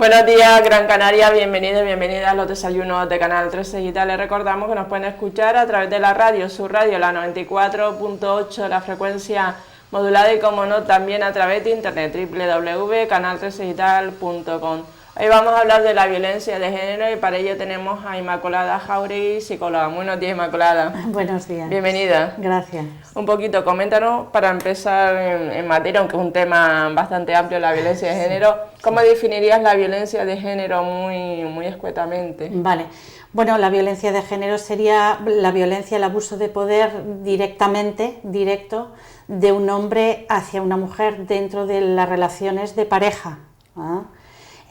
Buenos días, Gran Canaria, bienvenidos y bienvenidas a los desayunos de Canal 13 Digital. Les recordamos que nos pueden escuchar a través de la radio, su radio, la 94.8, la frecuencia modulada y, como no, también a través de internet, www.canal13digital.com. Hoy vamos a hablar de la violencia de género y para ello tenemos a Inmaculada Jauregui, psicóloga. Buenos días, Inmaculada. Buenos días. Bienvenida. Gracias. Un poquito, coméntanos, para empezar en materia, aunque es un tema bastante amplio, la violencia de género, ¿cómo definirías la violencia de género muy escuetamente? Vale. Bueno, la violencia de género sería la violencia, el abuso de poder directo, de un hombre hacia una mujer dentro de las relaciones de pareja.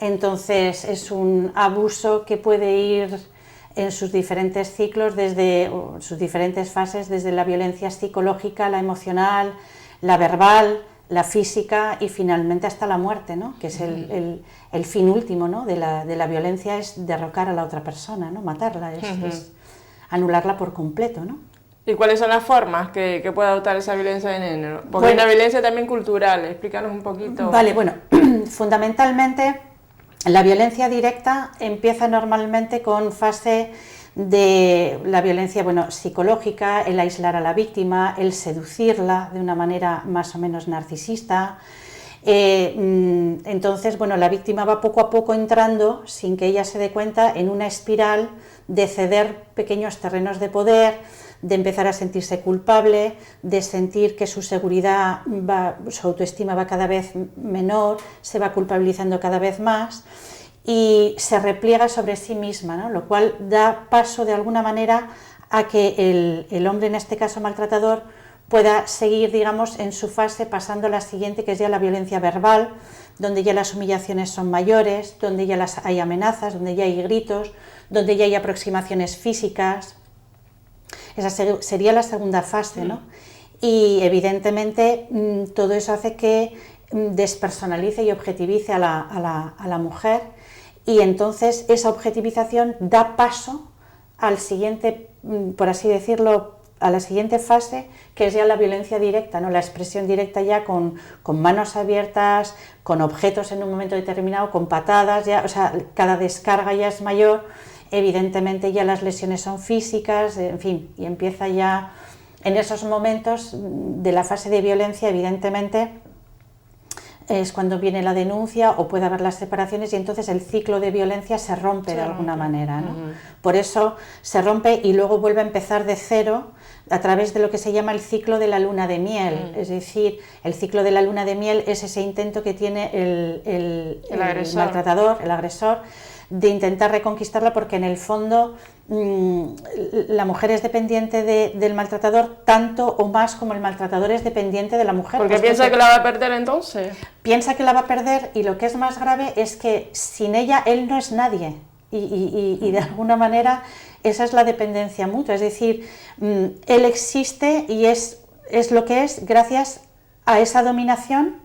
Entonces, es un abuso que puede ir en sus diferentes ciclos, desde sus diferentes fases, desde la violencia psicológica, la emocional, la verbal, la física y finalmente hasta la muerte, ¿no? Que es el fin último, ¿no? de la violencia, es derrocar a la otra persona, ¿no? Matarla, es anularla por completo, ¿no? ¿Y cuáles son las formas que puede adoptar esa violencia de género? Porque hay una violencia también cultural, explícanos un poquito. Vale, bueno, fundamentalmente la violencia directa empieza normalmente con fase de la violencia psicológica, el aislar a la víctima, el seducirla de una manera más o menos narcisista. Entonces, la víctima va poco a poco entrando, sin que ella se dé cuenta, en una espiral de ceder pequeños terrenos de poder, de empezar a sentirse culpable, de sentir que su seguridad, su autoestima va cada vez menor, se va culpabilizando cada vez más y se repliega sobre sí misma, ¿no? Lo cual da paso de alguna manera a que el hombre, en este caso maltratador, pueda seguir, digamos, en su fase, pasando a la siguiente, que es ya la violencia verbal, donde ya las humillaciones son mayores, donde ya hay amenazas, donde ya hay gritos, donde ya hay aproximaciones físicas. Esa sería la segunda fase, ¿no? Y evidentemente todo eso hace que despersonalice y objetivice a la mujer, y entonces esa objetivización da paso al siguiente, por así decirlo, a la siguiente fase, que es ya la violencia directa, ¿no? La expresión directa ya con manos abiertas, con objetos en un momento determinado, con patadas, ya, o sea, cada descarga ya es mayor, evidentemente ya las lesiones son físicas, en fin, y empieza ya en esos momentos de la fase de violencia, evidentemente es cuando viene la denuncia o puede haber las separaciones, y entonces el ciclo de violencia se rompe de alguna manera, ¿no? Por eso se rompe y luego vuelve a empezar de cero a través de lo que se llama el ciclo de la luna de miel. Es decir, el ciclo de la luna de miel es ese intento que tiene el maltratador, el agresor, de intentar reconquistarla, porque en el fondo la mujer es dependiente del maltratador tanto o más como el maltratador es dependiente de la mujer. ¿Porque piensa que la va a perder entonces? Piensa que la va a perder, y lo que es más grave es que sin ella él no es nadie, y de alguna manera esa es la dependencia mutua, es decir, él existe y es lo que es gracias a esa dominación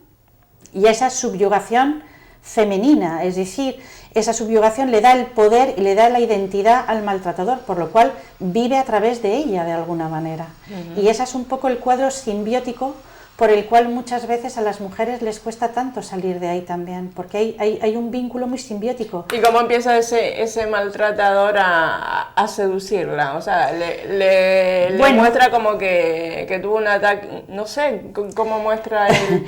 y a esa subyugación femenina, es decir, esa subyugación le da el poder y le da la identidad al maltratador, por lo cual vive a través de ella de alguna manera. Y ese es un poco el cuadro simbiótico por el cual muchas veces a las mujeres les cuesta tanto salir de ahí también, porque hay un vínculo muy simbiótico. ¿Y cómo empieza ese maltratador a seducirla? O sea, le muestra como que tuvo un ataque, no sé, cómo muestra él,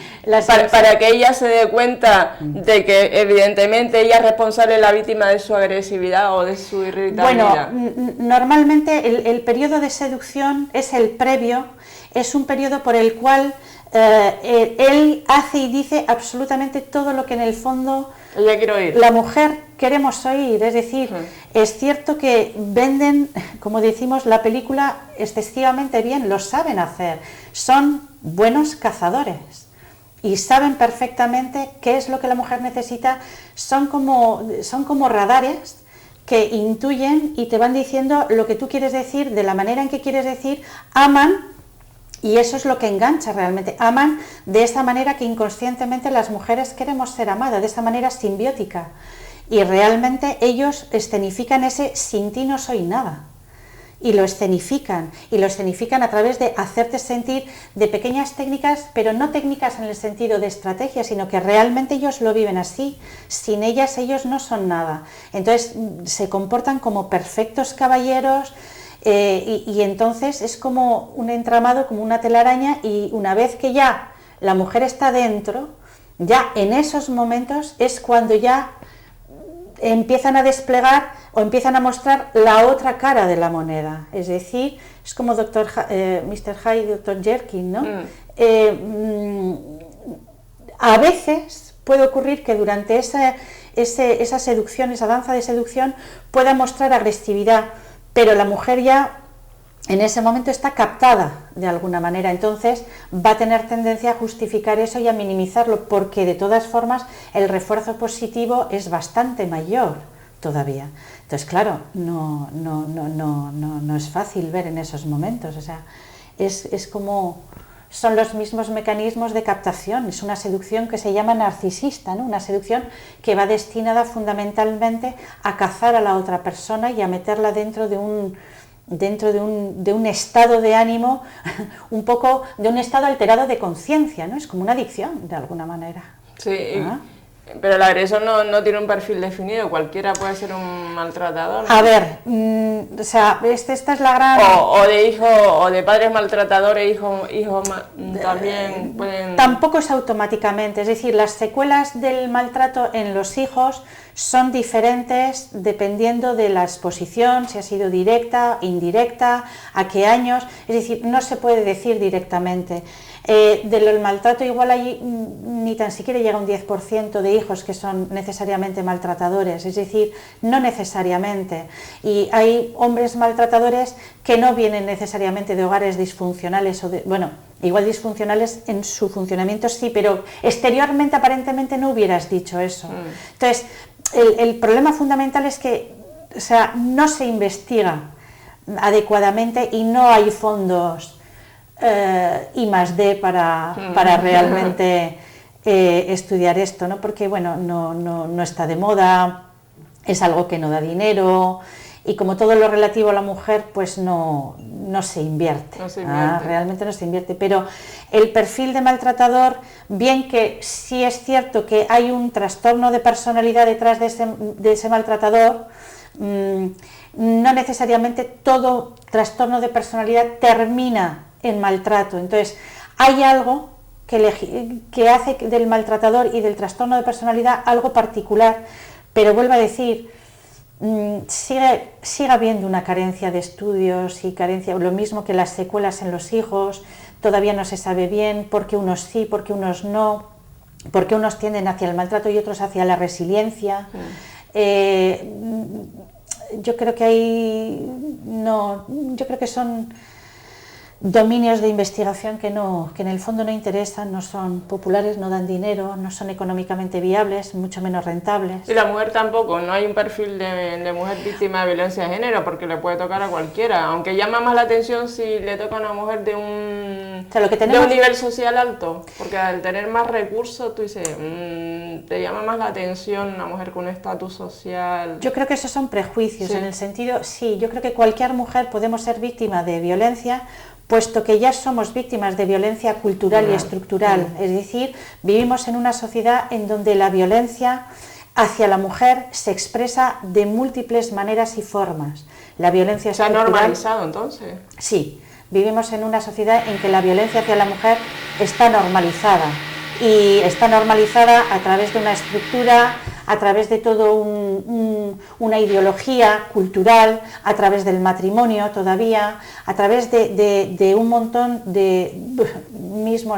para que ella se dé cuenta de que evidentemente ella es responsable, la víctima de su agresividad o de su irritabilidad. Bueno, normalmente el periodo de seducción es el previo, es un periodo por el cual él hace y dice absolutamente todo lo que en el fondo la mujer queremos oír. Es decir, es cierto que venden, como decimos, la película excesivamente bien, lo saben hacer, son buenos cazadores y saben perfectamente qué es lo que la mujer necesita, son como radares que intuyen y te van diciendo lo que tú quieres decir, de la manera en que quieres decir, aman. Y eso es lo que engancha realmente, aman de esa manera que inconscientemente las mujeres queremos ser amadas, de esa manera simbiótica. Y realmente ellos escenifican ese sin ti no soy nada. y lo escenifican a través de hacerte sentir de pequeñas técnicas, pero no técnicas en el sentido de estrategia, sino que realmente ellos lo viven así. Sin ellas ellos no son nada. Entonces se comportan como perfectos caballeros, y entonces es como un entramado, como una telaraña, y una vez que ya la mujer está dentro, ya en esos momentos es cuando ya empiezan a desplegar o empiezan a mostrar la otra cara de la moneda. Es decir, es como Mr. Hyde y Dr. Jekyll, ¿no? A veces puede ocurrir que durante esa seducción, esa danza de seducción, pueda mostrar agresividad, pero la mujer ya en ese momento está captada de alguna manera, entonces va a tener tendencia a justificar eso y a minimizarlo, porque de todas formas el refuerzo positivo es bastante mayor todavía. Entonces, claro, no es fácil ver en esos momentos, o sea, es como... son los mismos mecanismos de captación, es una seducción que se llama narcisista, ¿no? Una seducción que va destinada fundamentalmente a cazar a la otra persona y a meterla dentro de un estado de ánimo, un poco de un estado alterado de conciencia, ¿no? Es como una adicción, de alguna manera. Sí, pero el agresor no tiene un perfil definido, cualquiera puede ser un maltratador, ¿no? A ver, o sea, esta es la gran... O de hijo, o de padres maltratadores, hijos también pueden... Tampoco es automáticamente, es decir, las secuelas del maltrato en los hijos son diferentes dependiendo de la exposición, si ha sido directa, indirecta, a qué años, es decir, no se puede decir directamente. Del maltrato igual hay ni tan siquiera llega un 10% de hijos que son necesariamente maltratadores, es decir, no necesariamente. Y hay hombres maltratadores que no vienen necesariamente de hogares disfuncionales, igual disfuncionales en su funcionamiento sí, pero exteriormente aparentemente no hubieras dicho eso. Entonces, el problema fundamental es que, o sea, no se investiga adecuadamente y no hay fondos I+D para realmente estudiar esto, ¿no? Porque bueno, no está de moda, es algo que no da dinero, y como todo lo relativo a la mujer, pues no se invierte. Realmente no se invierte. Pero el perfil de maltratador, bien que sí es cierto que hay un trastorno de personalidad detrás de ese maltratador, no necesariamente todo trastorno de personalidad termina en maltrato. Entonces, hay algo que hace del maltratador y del trastorno de personalidad algo particular, pero vuelvo a decir, sigue habiendo una carencia de estudios y carencia, lo mismo que las secuelas en los hijos, todavía no se sabe bien por qué unos sí, por qué unos no, por qué unos tienden hacia el maltrato y otros hacia la resiliencia. Yo creo que yo creo que son dominios de investigación que en el fondo no interesan, no son populares, no dan dinero, no son económicamente viables, mucho menos rentables. Y la mujer tampoco, no hay un perfil de mujer víctima de violencia de género, porque le puede tocar a cualquiera, aunque llama más la atención si le toca a una mujer de un nivel social alto, porque al tener más recursos, tú dices, te llama más la atención una mujer con un estatus social. Yo creo que esos son prejuicios, en el sentido, sí, yo creo que cualquier mujer podemos ser víctima de violencia, puesto que ya somos víctimas de violencia cultural y estructural, es decir, vivimos en una sociedad en donde la violencia hacia la mujer se expresa de múltiples maneras y formas. La violencia estructural... ¿Se ha normalizado entonces? Sí, vivimos en una sociedad en que la violencia hacia la mujer está normalizada, y está normalizada a través de una estructura, a través de todo una ideología cultural, a través del matrimonio todavía, a través de un montón de... mismo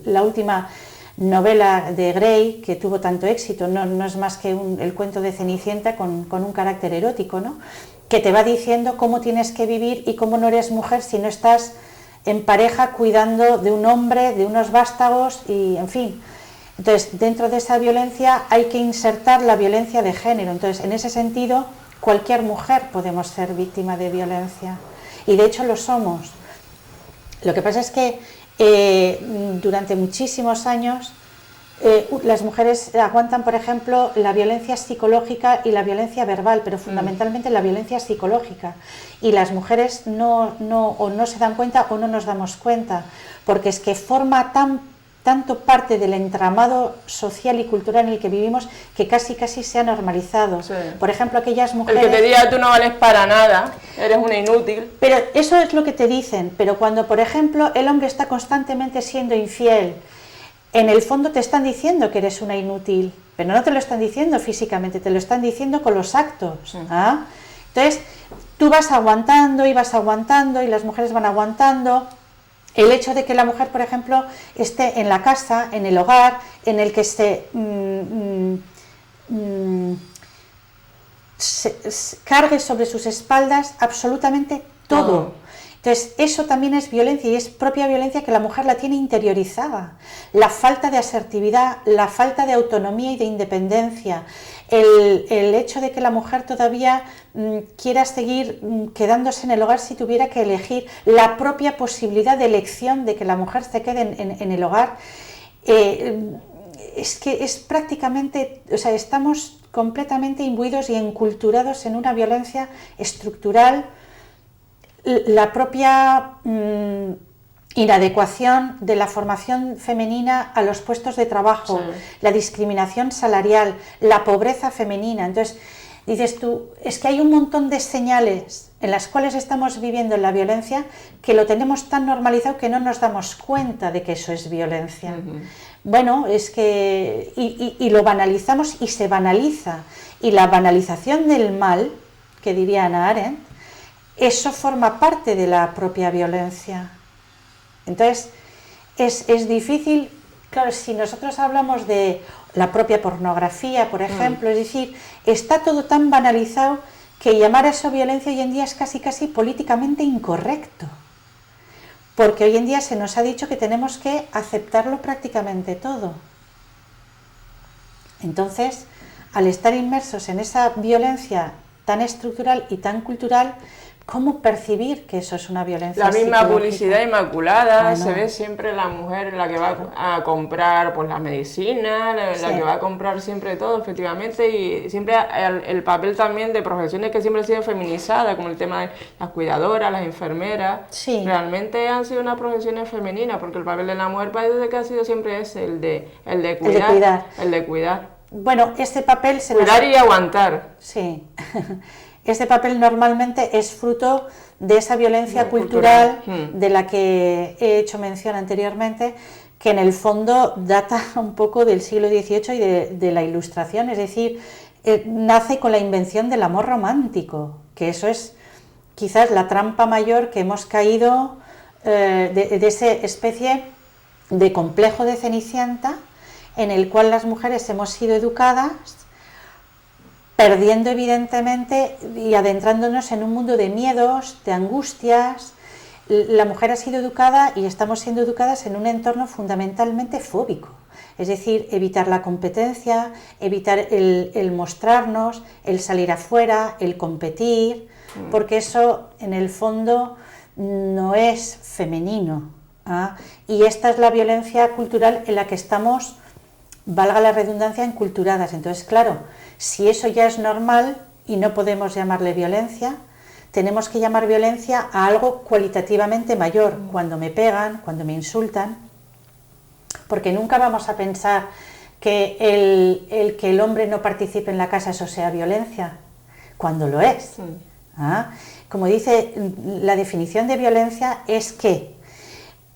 la última novela de Grey, que tuvo tanto éxito, no es más que el cuento de Cenicienta con un carácter erótico, ¿no? Que te va diciendo cómo tienes que vivir y cómo no eres mujer si no estás en pareja cuidando de un hombre, de unos vástagos y en fin. Entonces, dentro de esa violencia hay que insertar la violencia de género. Entonces, en ese sentido, cualquier mujer podemos ser víctima de violencia. Y de hecho lo somos. Lo que pasa es que durante muchísimos años Las mujeres aguantan, por ejemplo, la violencia psicológica y la violencia verbal, pero fundamentalmente la violencia psicológica. Y las mujeres o no se dan cuenta o no nos damos cuenta, porque es que forma tanto parte del entramado social y cultural en el que vivimos que casi se ha normalizado. Sí. Por ejemplo, aquellas mujeres... El que te diga tú no vales para nada, eres una inútil. Pero eso es lo que te dicen, pero cuando, por ejemplo, el hombre está constantemente siendo infiel, en el fondo te están diciendo que eres una inútil, pero no te lo están diciendo físicamente, te lo están diciendo con los actos. Sí. ¿Ah? Entonces, tú vas aguantando y las mujeres van aguantando. El hecho de que la mujer, por ejemplo, esté en la casa, en el hogar, en el que se cargue sobre sus espaldas absolutamente todo. Entonces, eso también es violencia y es propia violencia que la mujer la tiene interiorizada. La falta de asertividad, la falta de autonomía y de independencia, el hecho de que la mujer todavía quiera seguir quedándose en el hogar si tuviera que elegir, la propia posibilidad de elección de que la mujer se quede en el hogar, es que es prácticamente, o sea, estamos completamente imbuidos y enculturados en una violencia estructural. La propia inadecuación de la formación femenina a los puestos de trabajo, sí. La discriminación salarial, la pobreza femenina. Entonces, dices tú, es que hay un montón de señales en las cuales estamos viviendo la violencia que lo tenemos tan normalizado que no nos damos cuenta de que eso es violencia. Bueno, es que... Y lo banalizamos y se banaliza. Y la banalización del mal, que diría Hannah Arendt, eso forma parte de la propia violencia. Entonces, es difícil, claro, si nosotros hablamos de la propia pornografía, por ejemplo, es decir, está todo tan banalizado que llamar a eso violencia hoy en día es casi políticamente incorrecto. Porque hoy en día se nos ha dicho que tenemos que aceptarlo prácticamente todo. Entonces, al estar inmersos en esa violencia tan estructural y tan cultural, ¿cómo percibir que eso es una violencia La misma psicológica? Publicidad inmaculada, se ve siempre la mujer la que va a comprar pues, la medicina, la que va a comprar siempre todo, efectivamente, y siempre el papel también de profesiones que siempre han sido feminizadas, como el tema de las cuidadoras, las enfermeras, realmente han sido unas profesiones femeninas, porque el papel de la mujer parece que ha sido siempre ese, el de cuidar. El de cuidar. Bueno, este papel... Cuidar y aguantar. Sí. Este papel normalmente es fruto de esa violencia cultural de la que he hecho mención anteriormente, que en el fondo data un poco del siglo XVIII y de la Ilustración, es decir, nace con la invención del amor romántico, que eso es quizás la trampa mayor que hemos caído de esa especie de complejo de Cenicienta, en el cual las mujeres hemos sido educadas, perdiendo evidentemente y adentrándonos en un mundo de miedos, de angustias. La mujer ha sido educada y estamos siendo educadas en un entorno fundamentalmente fóbico, es decir, evitar la competencia, evitar el mostrarnos, el salir afuera, el competir, porque eso en el fondo no es femenino. Y esta es la violencia cultural en la que estamos, valga la redundancia, enculturadas. Entonces, claro, si eso ya es normal y no podemos llamarle violencia, tenemos que llamar violencia a algo cualitativamente mayor, cuando me pegan, cuando me insultan, porque nunca vamos a pensar que el que el hombre no participe en la casa eso sea violencia, cuando lo es. Como dice la definición de violencia, es que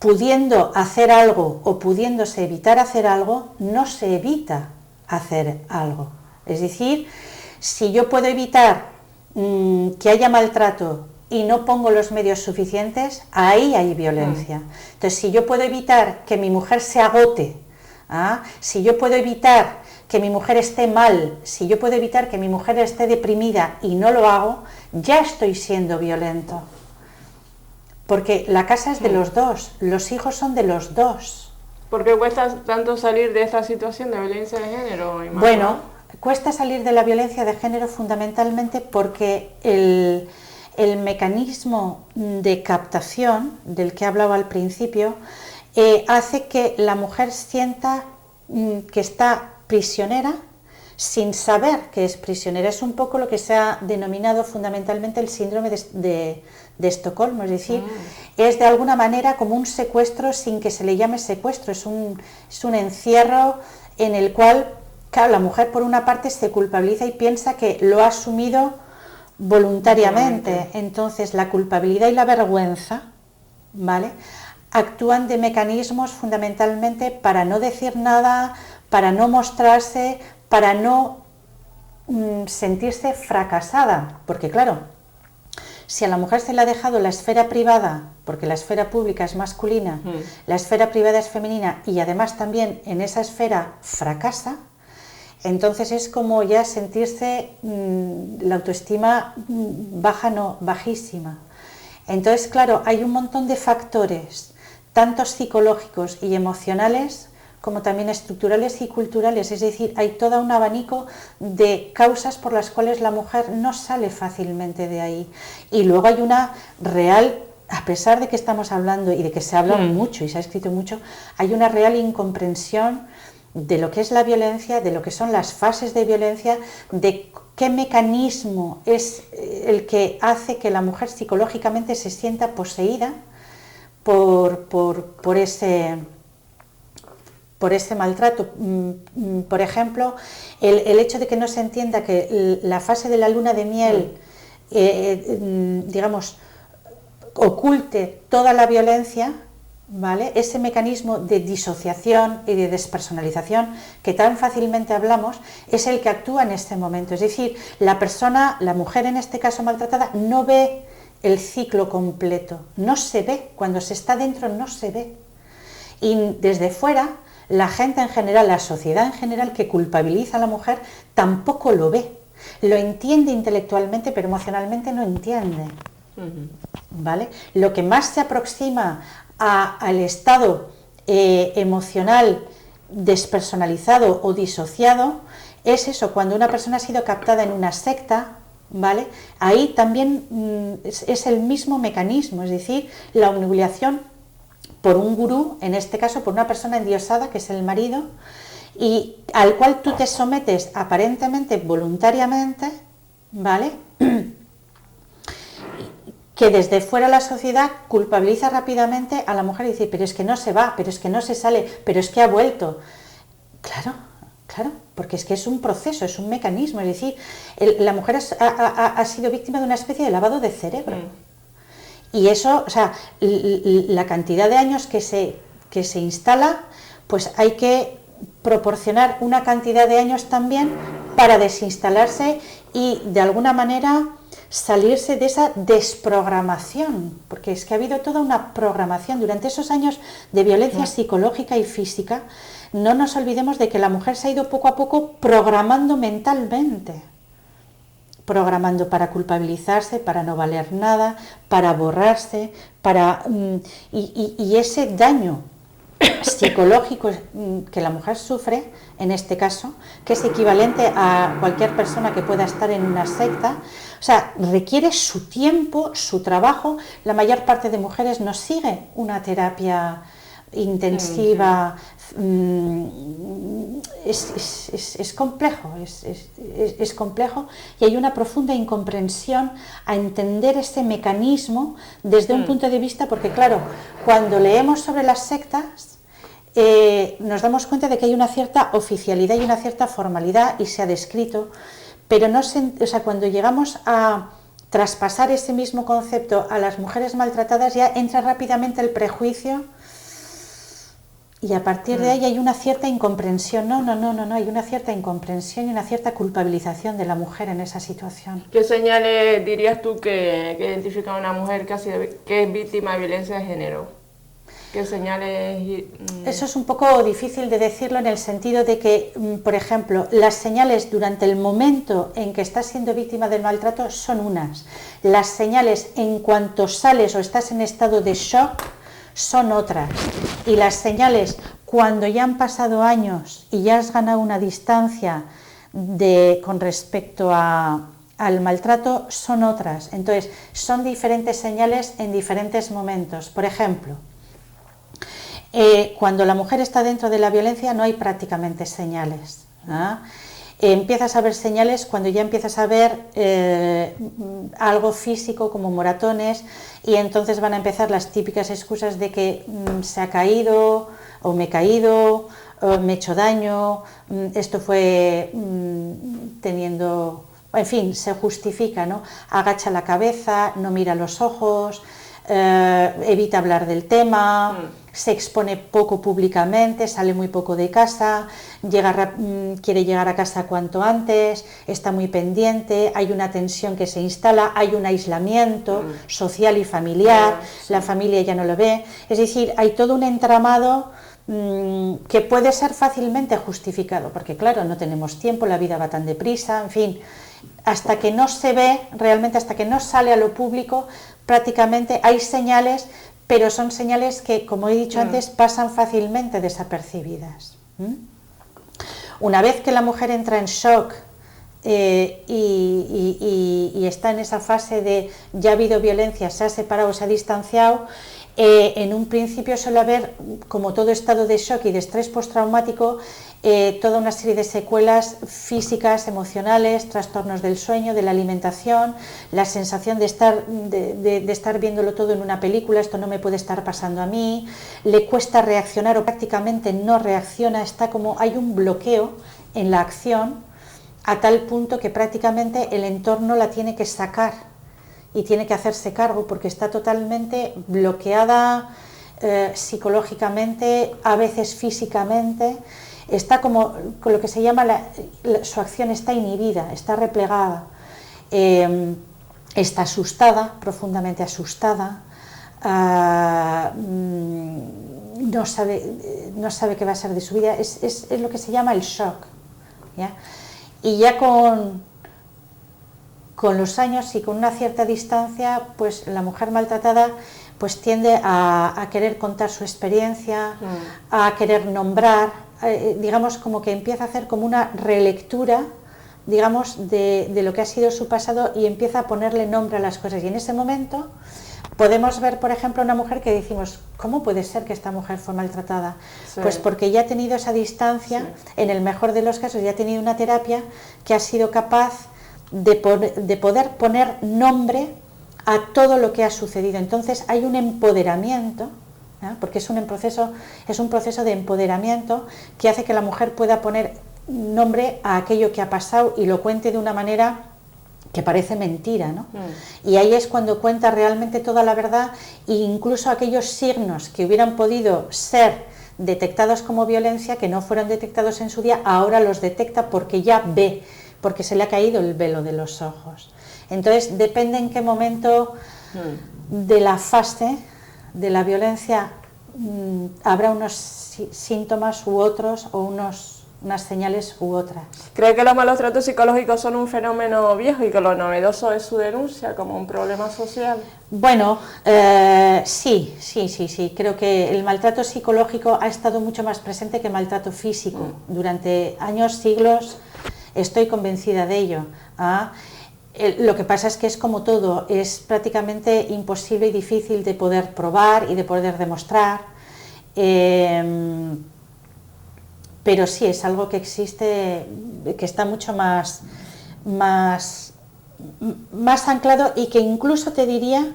pudiendo hacer algo o pudiéndose evitar hacer algo, no se evita hacer algo. Es decir, si yo puedo evitar que haya maltrato y no pongo los medios suficientes, ahí hay violencia. Entonces, si yo puedo evitar que mi mujer se agote, si yo puedo evitar que mi mujer esté mal, si yo puedo evitar que mi mujer esté deprimida y no lo hago, ya estoy siendo violento. Porque la casa es de los dos, los hijos son de los dos. ¿Por qué cuesta tanto salir de esta situación de violencia de género? Bueno, cuesta salir de la violencia de género fundamentalmente porque el mecanismo de captación del que hablaba al principio hace que la mujer sienta que está prisionera sin saber que es prisionera. Es un poco lo que se ha denominado fundamentalmente el síndrome de Estocolmo, es decir, es de alguna manera como un secuestro sin que se le llame secuestro, es un encierro en el cual, claro, la mujer por una parte se culpabiliza y piensa que lo ha asumido voluntariamente. Entonces la culpabilidad y la vergüenza, ¿vale?, actúan de mecanismos fundamentalmente para no decir nada, para no mostrarse, para no sentirse fracasada, porque claro, si a la mujer se le ha dejado la esfera privada, porque la esfera pública es masculina, la esfera privada es femenina y además también en esa esfera fracasa, entonces es como ya sentirse la autoestima baja, no, bajísima. Entonces, claro, hay un montón de factores, tanto psicológicos y emocionales, como también estructurales y culturales, es decir, hay todo un abanico de causas por las cuales la mujer no sale fácilmente de ahí. Y luego hay una real, a pesar de que estamos hablando y de que se habla mucho y se ha escrito mucho, hay una real incomprensión de lo que es la violencia, de lo que son las fases de violencia, de qué mecanismo es el que hace que la mujer psicológicamente se sienta poseída por ese maltrato. Por ejemplo, el hecho de que no se entienda que la fase de la luna de miel, digamos, oculte toda la violencia, ¿vale? Ese mecanismo de disociación y de despersonalización que tan fácilmente hablamos es el que actúa en este momento. Es decir, la persona, la mujer en este caso maltratada, no ve el ciclo completo, no se ve, cuando se está dentro no se ve. Y desde fuera, la gente en general, la sociedad en general que culpabiliza a la mujer tampoco lo ve. Lo entiende intelectualmente, pero emocionalmente no entiende. ¿Vale? Lo que más se aproxima al estado emocional despersonalizado o disociado es eso, cuando una persona ha sido captada en una secta, ¿vale? Ahí también es el mismo mecanismo, es decir, la humiliación por un gurú, en este caso por una persona endiosada que es el marido, y al cual tú te sometes aparentemente voluntariamente, ¿vale? Que desde fuera la sociedad culpabiliza rápidamente a la mujer y dice, pero es que no se va, pero es que no se sale, pero es que ha vuelto. Claro, porque es que es un proceso, es un mecanismo, es decir, la mujer ha sido víctima de una especie de lavado de cerebro. Y eso, o sea, la cantidad de años que se instala, pues hay que proporcionar una cantidad de años también para desinstalarse y de alguna manera salirse de esa desprogramación, porque es que ha habido toda una programación durante esos años de violencia psicológica y física. No nos olvidemos de que la mujer se ha ido poco a poco programando mentalmente, programando para culpabilizarse, para no valer nada, para borrarse, y ese daño psicológico que la mujer sufre, en este caso, que es equivalente a cualquier persona que pueda estar en una secta, o sea, requiere su tiempo, su trabajo. La mayor parte de mujeres no sigue una terapia intensiva. Es complejo, es complejo, y hay una profunda incomprensión a entender este mecanismo desde un punto de vista, porque claro, cuando leemos sobre las sectas nos damos cuenta de que hay una cierta oficialidad y una cierta formalidad y se ha descrito, pero no o sea, cuando llegamos a traspasar ese mismo concepto a las mujeres maltratadas ya entra rápidamente el prejuicio. Y a partir de ahí hay una cierta incomprensión, no, hay una cierta incomprensión y una cierta culpabilización de la mujer en esa situación. ¿Qué señales dirías tú que identifica a una mujer que es víctima de violencia de género? ¿Qué señales? Eso es un poco difícil de decirlo en el sentido de que, por ejemplo, las señales durante el momento en que estás siendo víctima del maltrato son unas. Las señales en cuanto sales o estás en estado de shock son otras, y las señales cuando ya han pasado años y ya has ganado una distancia con respecto al maltrato son otras. Entonces son diferentes señales en diferentes momentos. Por ejemplo, Cuando la mujer está dentro de la violencia no hay prácticamente señales. Empiezas a ver señales cuando ya empiezas a ver algo físico como moratones, y entonces van a empezar las típicas excusas de que se ha caído, o me he caído, o me he hecho daño, esto fue teniendo... En fin, se justifica, ¿no? Agacha la cabeza, no mira los ojos, evita hablar del tema, se expone poco públicamente, sale muy poco de casa, quiere llegar a casa cuanto antes, está muy pendiente, hay una tensión que se instala, hay un aislamiento social y familiar, la familia ya no lo ve, es decir, hay todo un entramado que puede ser fácilmente justificado, porque claro, no tenemos tiempo, la vida va tan deprisa, en fin, hasta que no se ve realmente, hasta que no sale a lo público, prácticamente hay señales, pero son señales que, como he dicho antes, pasan fácilmente desapercibidas. Una vez que la mujer entra en shock y está en esa fase de ya ha habido violencia, se ha separado, se ha distanciado, en un principio suele haber, como todo estado de shock y de estrés postraumático, toda una serie de secuelas físicas, emocionales, trastornos del sueño, de la alimentación, la sensación de estar viéndolo todo en una película, esto no me puede estar pasando a mí, le cuesta reaccionar o prácticamente no reacciona, está como hay un bloqueo en la acción a tal punto que prácticamente el entorno la tiene que sacar y tiene que hacerse cargo porque está totalmente bloqueada psicológicamente, a veces físicamente, está como con lo que se llama su acción está inhibida, está replegada, está asustada, profundamente asustada, no sabe qué va a ser de su vida, es lo que se llama el shock, ¿ya? Y ya con los años y con una cierta distancia, pues la mujer maltratada pues tiende a querer contar su experiencia, a querer nombrar, digamos como que empieza a hacer como una relectura, digamos, de lo que ha sido su pasado y empieza a ponerle nombre a las cosas. Y en ese momento podemos ver, por ejemplo, una mujer que decimos, ¿cómo puede ser que esta mujer fue maltratada? Sí. Pues porque ya ha tenido esa distancia, sí. En el mejor de los casos ya ha tenido una terapia que ha sido capaz de poder poner nombre a todo lo que ha sucedido. Entonces hay un empoderamiento, ¿no? Porque es un proceso de empoderamiento que hace que la mujer pueda poner nombre a aquello que ha pasado y lo cuente de una manera que parece mentira, ¿no? Y ahí es cuando cuenta realmente toda la verdad e incluso aquellos signos que hubieran podido ser detectados como violencia, que no fueron detectados en su día, ahora los detecta porque ya ve, porque se le ha caído el velo de los ojos. Entonces, depende en qué momento de la fase de la violencia habrá unos síntomas u otros, o unas señales u otras. ¿Cree que los malos tratos psicológicos son un fenómeno viejo y que lo novedoso es su denuncia como un problema social? Bueno, sí. Creo que el maltrato psicológico ha estado mucho más presente que el maltrato físico. Durante años, siglos, estoy convencida de ello. Lo que pasa es que es como todo, es prácticamente imposible y difícil de poder probar y de poder demostrar, pero sí es algo que existe, que está mucho más anclado, y que incluso te diría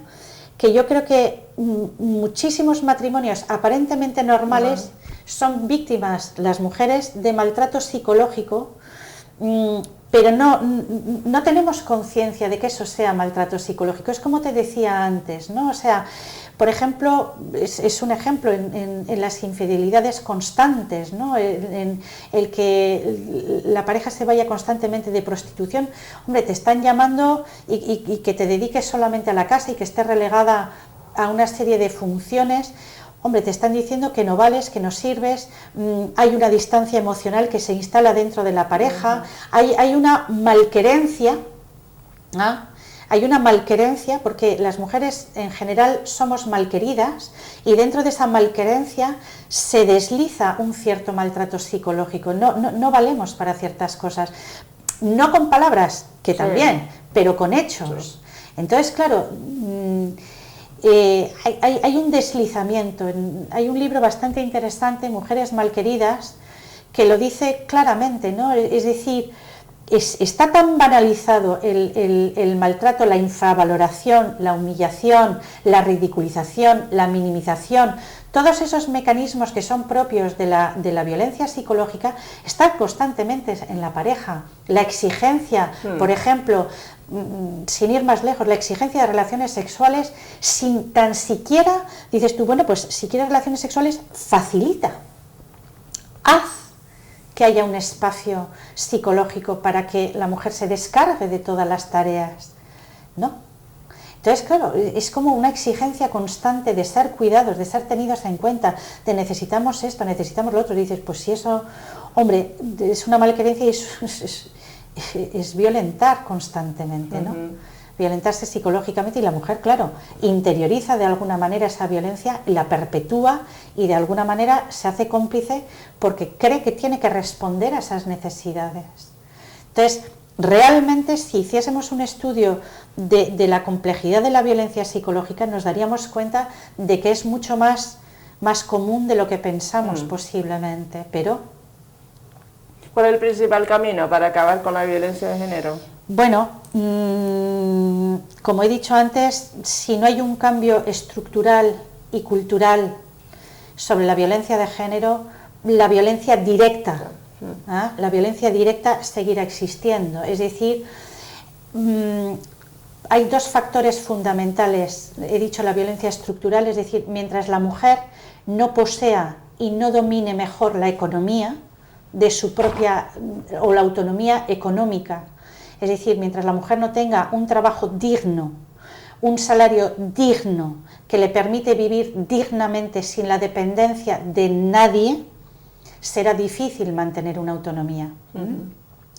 que yo creo que muchísimos matrimonios aparentemente normales son víctimas, las mujeres, de maltrato psicológico, pero no tenemos conciencia de que eso sea maltrato psicológico. Es como te decía antes, ¿no? O sea, por ejemplo, es un ejemplo en las infidelidades constantes, ¿no? En el que la pareja se vaya constantemente de prostitución. Hombre, te están llamando y que te dediques solamente a la casa y que estés relegada a una serie de funciones. Hombre, te están diciendo que no vales, que no sirves, hay una distancia emocional que se instala dentro de la pareja, hay una malquerencia, hay una malquerencia porque las mujeres en general somos malqueridas, y dentro de esa malquerencia se desliza un cierto maltrato psicológico, no valemos para ciertas cosas, no con palabras, que también, pero con hechos. Entonces, claro, hay un deslizamiento. Hay un libro bastante interesante, Mujeres malqueridas, que lo dice claramente, ¿no? Es decir, está tan banalizado el maltrato, la infravaloración, la humillación, la ridiculización, la minimización, todos esos mecanismos que son propios de la violencia psicológica están constantemente en la pareja. La exigencia, por ejemplo, sin ir más lejos, la exigencia de relaciones sexuales sin tan siquiera, dices tú, bueno, pues si quieres relaciones sexuales, facilita, haz que haya un espacio psicológico para que la mujer se descargue de todas las tareas, ¿no? Entonces, claro, es como una exigencia constante de ser cuidados, de ser tenidos en cuenta, de necesitamos esto, necesitamos lo otro, y dices, pues si eso, hombre, es una malquerencia y es violentar constantemente, ¿no? Violentarse psicológicamente, y la mujer, claro, interioriza de alguna manera esa violencia, la perpetúa y de alguna manera se hace cómplice porque cree que tiene que responder a esas necesidades. Entonces, realmente, si hiciésemos un estudio de la complejidad de la violencia psicológica, nos daríamos cuenta de que es mucho más común de lo que pensamos posiblemente, pero... ¿Cuál es el principal camino para acabar con la violencia de género? Bueno, como he dicho antes, si no hay un cambio estructural y cultural sobre la violencia de género, la violencia directa, la violencia directa seguirá existiendo. Es decir, hay dos factores fundamentales. He dicho la violencia estructural, es decir, mientras la mujer no posea y no domine mejor la economía de su propia, o la autonomía económica, es decir, mientras la mujer no tenga un trabajo digno, un salario digno que le permite vivir dignamente sin la dependencia de nadie, será difícil mantener una autonomía.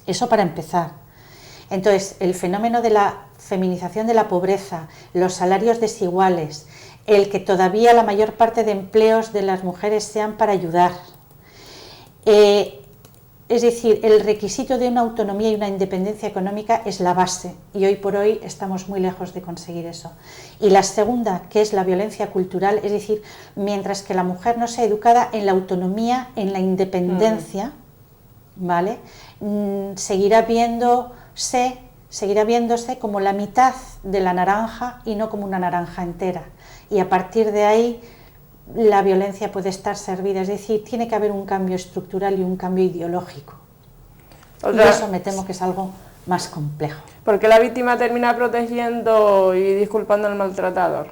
Eso para empezar. Entonces, el fenómeno de la feminización de la pobreza, los salarios desiguales, el que todavía la mayor parte de empleos de las mujeres sean para ayudar, es decir, el requisito de una autonomía y una independencia económica es la base, y hoy por hoy estamos muy lejos de conseguir eso. Y la segunda, que es la violencia cultural, es decir, mientras que la mujer no sea educada en la autonomía, en la independencia, ¿vale? Seguirá viéndose como la mitad de la naranja y no como una naranja entera. Y a partir de ahí la violencia puede estar servida, es decir, tiene que haber un cambio estructural y un cambio ideológico. Y eso me temo que es algo más complejo. ¿Por qué la víctima termina protegiendo y disculpando al maltratador?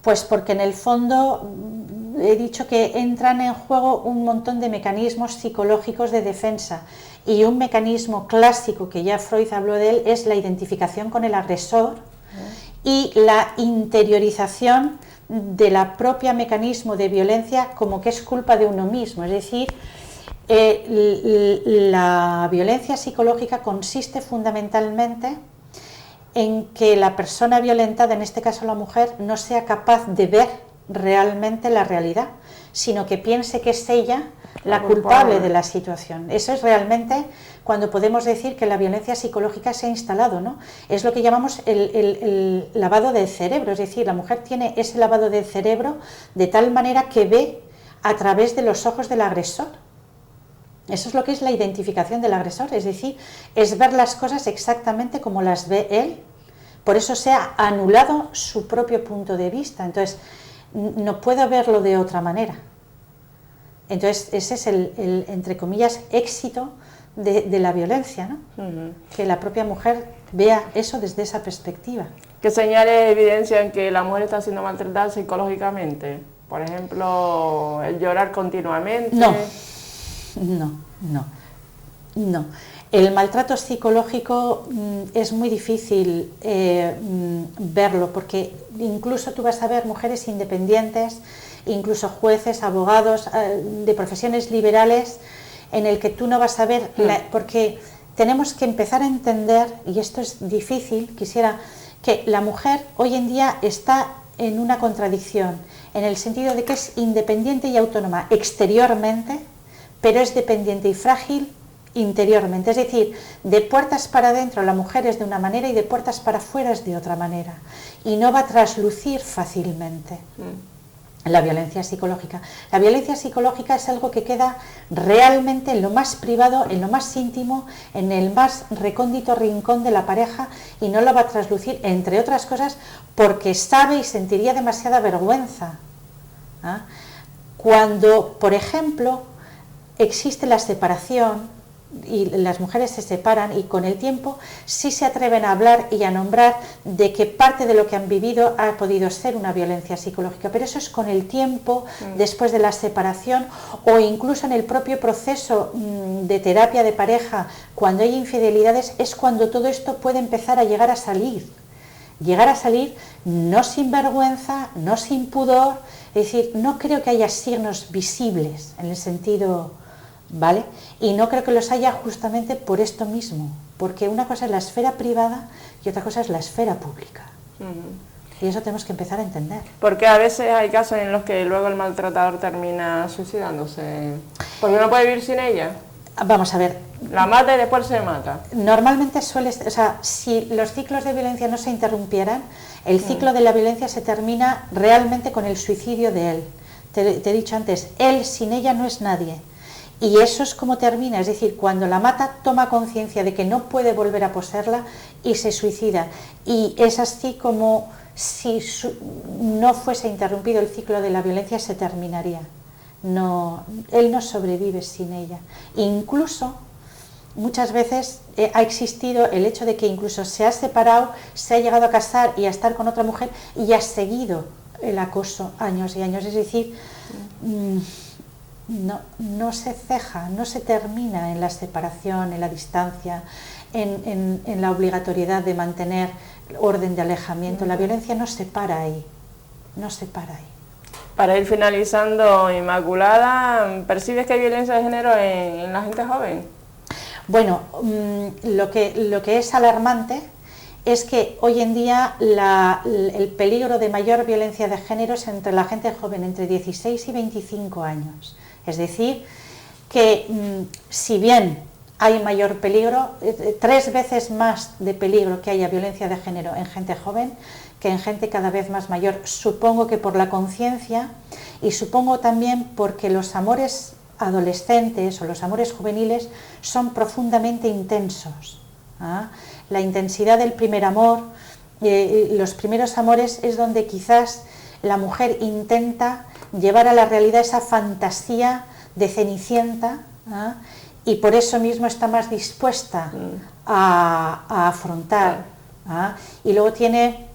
Pues porque en el fondo he dicho que entran en juego un montón de mecanismos psicológicos de defensa, y un mecanismo clásico que ya Freud habló de él es la identificación con el agresor y la interiorización de la propia mecanismo de violencia como que es culpa de uno mismo. Es decir, la violencia psicológica consiste fundamentalmente en que la persona violentada, en este caso la mujer, no sea capaz de ver realmente la realidad, sino que piense que es ella la culpable de la situación. Eso es realmente cuando podemos decir que la violencia psicológica se ha instalado, ¿no? Es lo que llamamos el lavado del cerebro, es decir, la mujer tiene ese lavado del cerebro de tal manera que ve a través de los ojos del agresor. Eso es lo que es la identificación del agresor, es decir, es ver las cosas exactamente como las ve él. Por eso se ha anulado su propio punto de vista, entonces no puedo verlo de otra manera. Entonces ese es el entre comillas, éxito de la violencia, ¿no? Que la propia mujer vea eso desde esa perspectiva. ¿Qué señales evidencian que la mujer está siendo maltratada psicológicamente? Por ejemplo, el llorar continuamente. No. El maltrato psicológico es muy difícil verlo, porque incluso tú vas a ver mujeres independientes, incluso jueces, abogados, de profesiones liberales, en el que tú no vas a ver, porque tenemos que empezar a entender, y esto es difícil, quisiera que la mujer hoy en día está en una contradicción, en el sentido de que es independiente y autónoma exteriormente, pero es dependiente y frágil interiormente, es decir, de puertas para adentro la mujer es de una manera y de puertas para afuera es de otra manera, y no va a traslucir fácilmente. La violencia psicológica. La violencia psicológica es algo que queda realmente en lo más privado, en lo más íntimo, en el más recóndito rincón de la pareja, y no lo va a traslucir, entre otras cosas, porque sabe y sentiría demasiada vergüenza. ¿Ah? Cuando, por ejemplo, existe la separación y las mujeres se separan, y con el tiempo sí se atreven a hablar y a nombrar de que parte de lo que han vivido ha podido ser una violencia psicológica, pero eso es con el tiempo, después de la separación, o incluso en el propio proceso de terapia de pareja, cuando hay infidelidades, es cuando todo esto puede empezar a llegar a salir no sin vergüenza, no sin pudor, es decir, no creo que haya signos visibles en el sentido... ¿Vale? Y no creo que los haya justamente por esto mismo, porque una cosa es la esfera privada y otra cosa es la esfera pública. Y eso tenemos que empezar a entender. Porque a veces hay casos en los que luego el maltratador termina suicidándose, porque no puede vivir sin ella. Vamos a ver. La mata y después se mata. Normalmente si los ciclos de violencia no se interrumpieran, el ciclo de la violencia se termina realmente con el suicidio de él. Te he dicho antes, él sin ella no es nadie. Y eso es como termina, es decir, cuando la mata toma conciencia de que no puede volver a poseerla y se suicida. Y es así como si no fuese interrumpido el ciclo de la violencia se terminaría. No, él no sobrevive sin ella. Incluso muchas veces ha existido el hecho de que incluso se ha separado, se ha llegado a casar y a estar con otra mujer y ha seguido el acoso años y años. Es decir, no se ceja, no se termina en la separación, en la distancia, en la obligatoriedad de mantener orden de alejamiento. La violencia no se para ahí, no se para ahí. Para ir finalizando, Inmaculada, ¿percibes que hay violencia de género en la gente joven? Bueno, lo que es alarmante es que hoy en día el peligro de mayor violencia de género es entre la gente joven entre 16 y 25 años. Es decir, que si bien hay mayor peligro, 3 veces más de peligro que haya violencia de género en gente joven que en gente cada vez más mayor. Supongo que por la conciencia y supongo también porque los amores adolescentes o los amores juveniles son profundamente intensos. ¿Ah? La intensidad del primer amor, los primeros amores es donde quizás la mujer intenta llevar a la realidad esa fantasía de Cenicienta, ¿ah? Y por eso mismo está más dispuesta a afrontar. ¿Ah? Y luego tiene,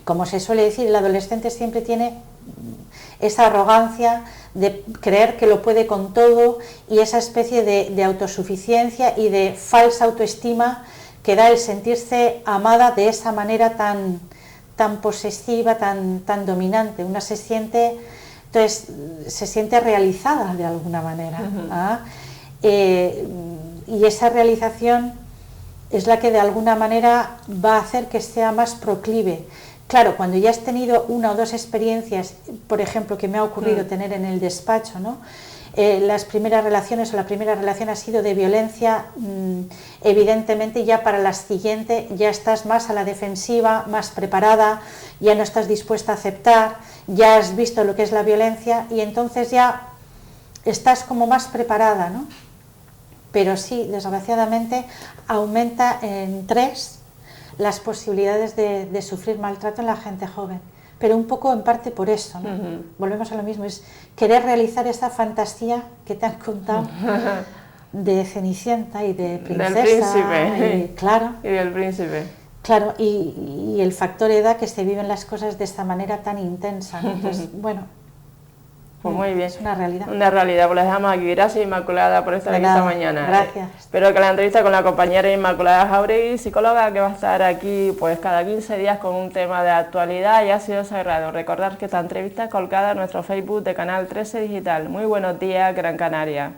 como se suele decir, el adolescente siempre tiene esa arrogancia de creer que lo puede con todo y esa especie de autosuficiencia y de falsa autoestima que da el sentirse amada de esa manera tan posesiva, tan dominante. Una se siente realizada de alguna manera. ¿Ah? Y esa realización es la que de alguna manera va a hacer que sea más proclive. Claro, cuando ya has tenido 1 o 2 experiencias, por ejemplo, que me ha ocurrido tener en el despacho, ¿no? Las primeras relaciones o la primera relación ha sido de violencia, evidentemente ya para la siguiente ya estás más a la defensiva, más preparada, ya no estás dispuesta a aceptar, ya has visto lo que es la violencia y entonces ya estás como más preparada, ¿no? Pero sí, desgraciadamente aumenta en 3 las posibilidades de sufrir maltrato en la gente joven. Pero un poco en parte por eso, ¿no? Volvemos a lo mismo, es querer realizar esa fantasía que te han contado de Cenicienta y de princesa. Del príncipe. Claro. Y del príncipe. Claro, y el factor edad que se viven las cosas de esta manera tan intensa, ¿no? Entonces, bueno, pues muy bien. Es una realidad. Una realidad, pues la dejamos aquí. Gracias, Inmaculada, por estar aquí esta mañana. Gracias. Espero que la entrevista con la compañera Inmaculada Jáuregui, psicóloga, que va a estar aquí pues cada 15 días con un tema de actualidad, haya sido sagrado. Recordad que esta entrevista es colgada en nuestro Facebook de Canal 13 Digital. Muy buenos días, Gran Canaria.